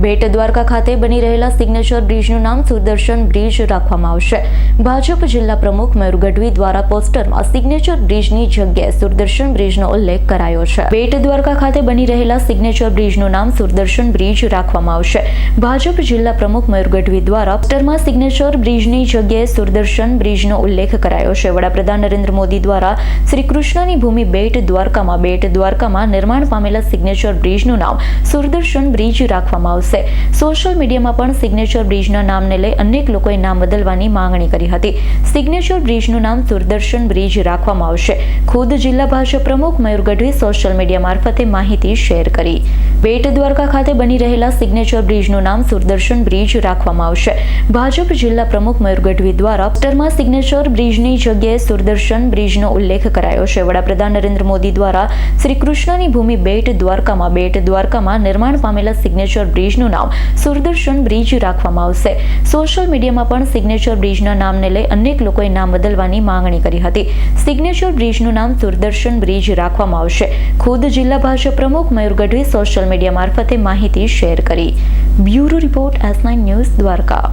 બેટ દ્વારકા ખાતે બની રહેલા સિગ્નેચર બ્રિજનું નામ સુદર્શન બ્રિજ રાખવામાં આવશે। ભાજપ જિલ્લા પ્રમુખ મયુર ગઢવી દ્વારા પોસ્ટરમાં સિગ્નેચર બ્રિજની જગ્યાએ સુદર્શન બ્રિજનો ઉલ્લેખ કરાયો છે। બેટ દ્વારકા ખાતે બની રહેલા સિગ્નેચર બ્રિજનું નામ સુદર્શન બ્રિજ રાખવામાં આવશે। ભાજપ જિલ્લા પ્રમુખ મયુર ગઢવી દ્વારા પોસ્ટરમાં સિગ્નેચર બ્રિજની જગ્યાએ સુદર્શન બ્રિજનો ઉલ્લેખ કરાયો છે। વડાપ્રધાન નરેન્દ્ર મોદી દ્વારા શ્રી કૃષ્ણની ભૂમિ બેટ દ્વારકામાં નિર્માણ પામેલા સિગ્નેચર બ્રિજનું નામ સુદર્શન બ્રિજ રાખવામાં આવશે। સોશિયલ મીડિયામાં પણ સિગ્નેચર બ્રિજના નામને લઈ અનેક લોકોએ નામ બદલવાની માંગણી કરી હતી। સિગ્નેચર બ્રિજનું નામ સુદર્શન બ્રિજ રાખવામાં આવશે। ખુદ જિલ્લા ભાજપ પ્રમુખ મયુર ગઢવી સોશિયલ મીડિયા મારફતે માહિતી શેર કરી। બેટ દ્વારકા ખાતે બની રહેલા સિગ્નેચર બ્રિજનું નામ સુદર્શન બ્રિજ રાખવામાં આવશે। ભાજપ જિલ્લા પ્રમુખ મયુર ગઢવી દ્વારા પોસ્ટરમાં સિગ્નેચર બ્રિજની જગ્યાએ સુદર્શન બ્રિજનો ઉલ્લેખ કરાયો છે। વડાપ્રધાન નરેન્દ્ર મોદી દ્વારા શ્રી કૃષ્ણની ભૂમિ બેટ દ્વારકામાં નિર્માણ પામેલા સિગ્નેચર બ્રિજનું નામ સુદર્શન બ્રિજ રાખવામાં આવશે। સોશિયલ મીડિયામાં પણ સિગ્નેચર બ્રિજના નામને લઈ અનેક લોકોએ નામ બદલવાની માંગણી કરી હતી। સિગ્નેચર બ્રિજનું નામ સુદર્શન બ્રિજ રાખવામાં આવશે। ખુદ જિલ્લા ભાજપ પ્રમુખ મયુર ગઢવી સોશિયલ મીડિયા મારફતે માહિતી શેર કરી। Bureau report S9 news Dwarka.